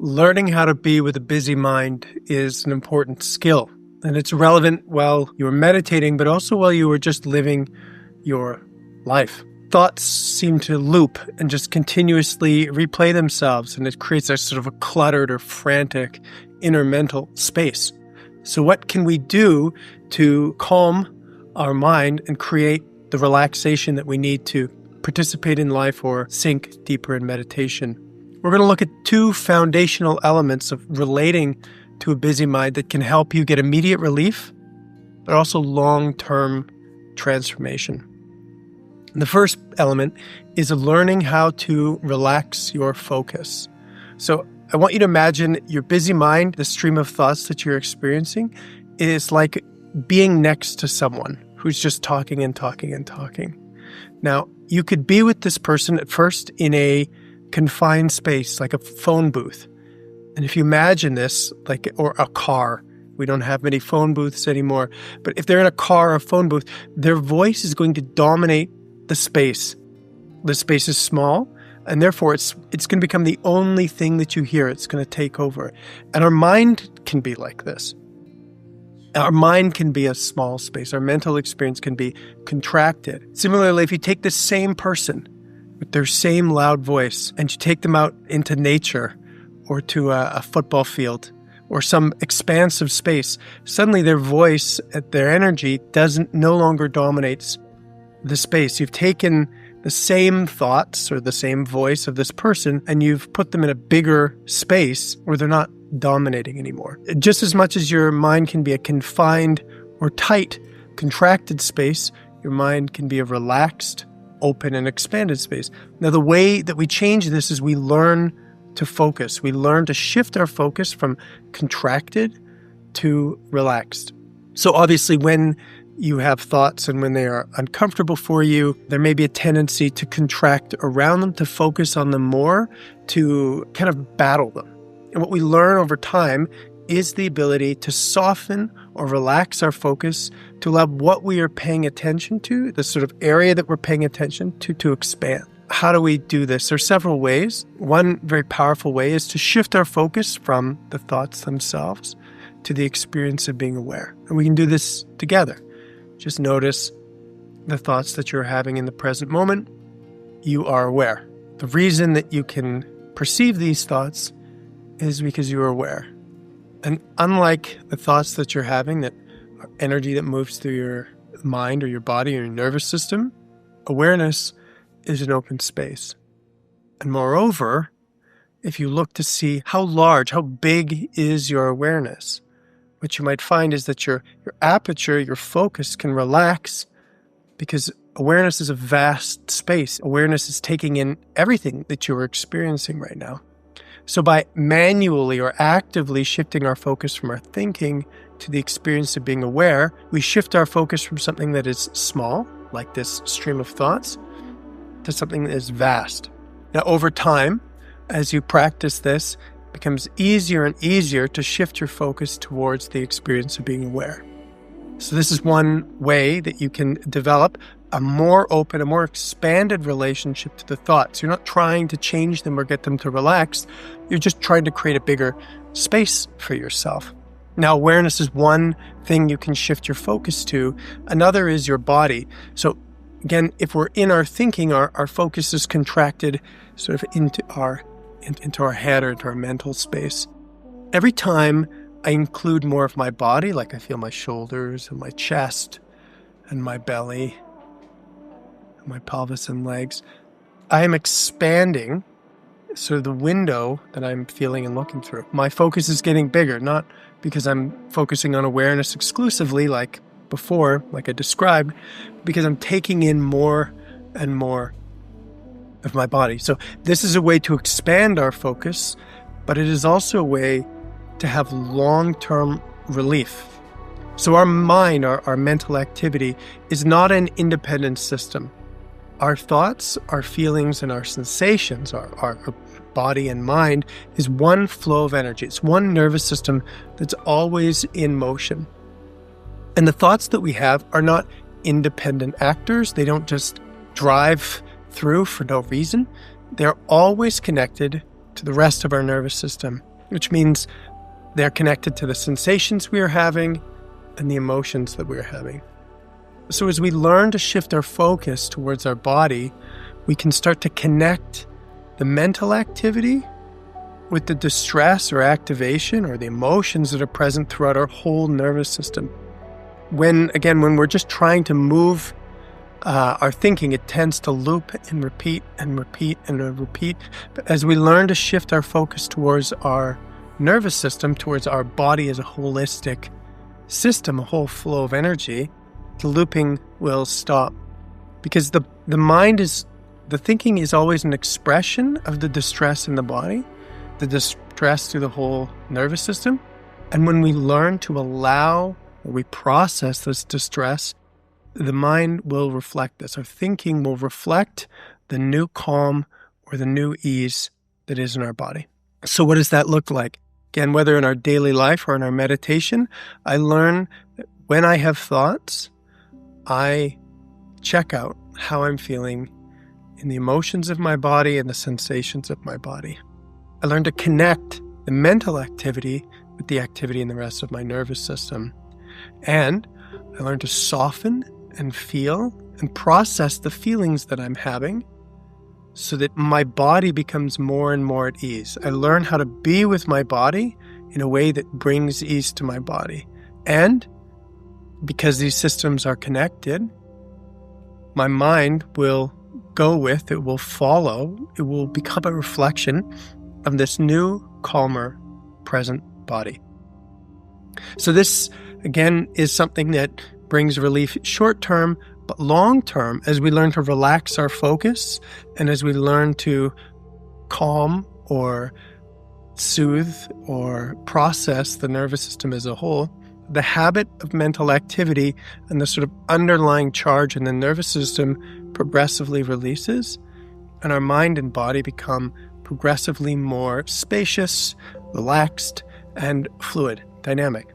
Learning how to be with a busy mind is an important skill, and it's relevant while you're meditating, but also while you are just living your life. Thoughts seem to loop and just continuously replay themselves, and it creates a sort of a cluttered or frantic inner mental space. So what can we do to calm our mind and create the relaxation that we need to participate in life or sink deeper in meditation? We're going to look at two foundational elements of relating to a busy mind that can help you get immediate relief, but also long-term transformation. And the first element is learning how to relax your focus. So I want you to imagine your busy mind, the stream of thoughts that you're experiencing, is like being next to someone who's just talking and talking and talking. Now, you could be with this person at first in a confined space, like a phone booth. And if you imagine this, or a car, we don't have many phone booths anymore, but if they're in a car or a phone booth, their voice is going to dominate the space. The space is small, and therefore it's going to become the only thing that you hear. It's going to take over. And our mind can be like this. Our mind can be a small space. Our mental experience can be contracted. Similarly, if you take the same person with their same loud voice and you take them out into nature or to a football field or some expansive space, suddenly their voice, their energy no longer dominates the space. You've taken the same thoughts or the same voice of this person and you've put them in a bigger space where they're not dominating anymore. Just as much as your mind can be a confined or tight, contracted space, your mind can be a relaxed, open and expanded space. Now, the way that we change this is we learn to focus. We learn to shift our focus from contracted to relaxed. So obviously, when you have thoughts and when they are uncomfortable for you, there may be a tendency to contract around them, to focus on them more, to kind of battle them. And what we learn over time is the ability to soften or relax our focus, to allow what we are paying attention to, the sort of area that we're paying attention to expand. How do we do this? There are several ways. One very powerful way is to shift our focus from the thoughts themselves to the experience of being aware. And we can do this together. Just notice the thoughts that you're having in the present moment. You are aware. The reason that you can perceive these thoughts is because you are aware. And unlike the thoughts that you're having, that are energy that moves through your mind or your body or your nervous system, awareness is an open space. And moreover, if you look to see how large, how big is your awareness, what you might find is that your aperture, your focus can relax because awareness is a vast space. Awareness is taking in everything that you're experiencing right now. So by manually or actively shifting our focus from our thinking to the experience of being aware, we shift our focus from something that is small, like this stream of thoughts, to something that is vast. Now, over time, as you practice this, it becomes easier and easier to shift your focus towards the experience of being aware. So this is one way that you can develop a more open, a more expanded relationship to the thoughts. You're not trying to change them or get them to relax. You're just trying to create a bigger space for yourself. Now, awareness is one thing you can shift your focus to. Another is your body. So again, if we're in our thinking, our focus is contracted sort of into our head or into our mental space. Every time I include more of my body, like I feel my shoulders and my chest and my belly, my pelvis and legs, I am expanding sort of the window that I'm feeling and looking through. My focus is getting bigger, not because I'm focusing on awareness exclusively like before, like I described, because I'm taking in more and more of my body. So this is a way to expand our focus, but it is also a way to have long-term relief. So our mind, our mental activity, is not an independent system. Our thoughts, our feelings, and our sensations, our body and mind, is one flow of energy. It's one nervous system that's always in motion. And the thoughts that we have are not independent actors. They don't just drive through for no reason. They're always connected to the rest of our nervous system, which means they're connected to the sensations we are having and the emotions that we're having. So as we learn to shift our focus towards our body, we can start to connect the mental activity with the distress or activation or the emotions that are present throughout our whole nervous system. When we're just trying to move our thinking, it tends to loop and repeat and repeat and repeat. But as we learn to shift our focus towards our nervous system, towards our body as a holistic system, a whole flow of energy, the looping will stop. Because the thinking is always an expression of the distress in the body, the distress through the whole nervous system. And when we learn to allow, or we process this distress, the mind will reflect this. Our thinking will reflect the new calm or the new ease that is in our body. So what does that look like? Again, whether in our daily life or in our meditation, I learn that when I have thoughts, I check out how I'm feeling in the emotions of my body and the sensations of my body. I learn to connect the mental activity with the activity in the rest of my nervous system. And I learn to soften and feel and process the feelings that I'm having so that my body becomes more and more at ease. I learn how to be with my body in a way that brings ease to my body. And because these systems are connected, my mind will go with, it will follow, it will become a reflection of this new, calmer, present body. So this, again, is something that brings relief short-term, but long-term, as we learn to relax our focus and as we learn to calm or soothe or process the nervous system as a whole, the habit of mental activity and the sort of underlying charge in the nervous system progressively releases, and our mind and body become progressively more spacious, relaxed, and fluid, dynamic.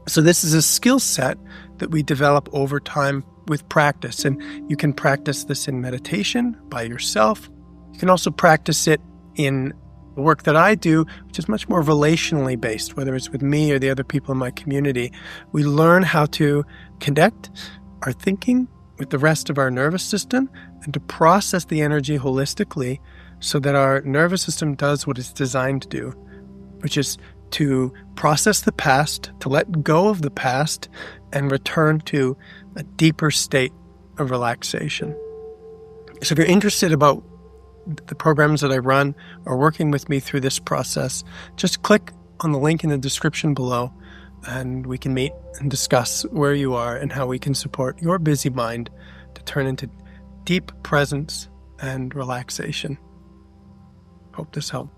So this is a skill set that we develop over time with practice, and you can practice this in meditation by yourself. You can also practice it in the work that I do, which is much more relationally based, whether it's with me or the other people in my community. We learn how to connect our thinking with the rest of our nervous system and to process the energy holistically so that our nervous system does what it's designed to do, which is to process the past, to let go of the past, and return to a deeper state of relaxation. So if you're interested about the programs that I run or working with me through this process, just click on the link in the description below and we can meet and discuss where you are and how we can support your busy mind to turn into deep presence and relaxation. Hope this helped.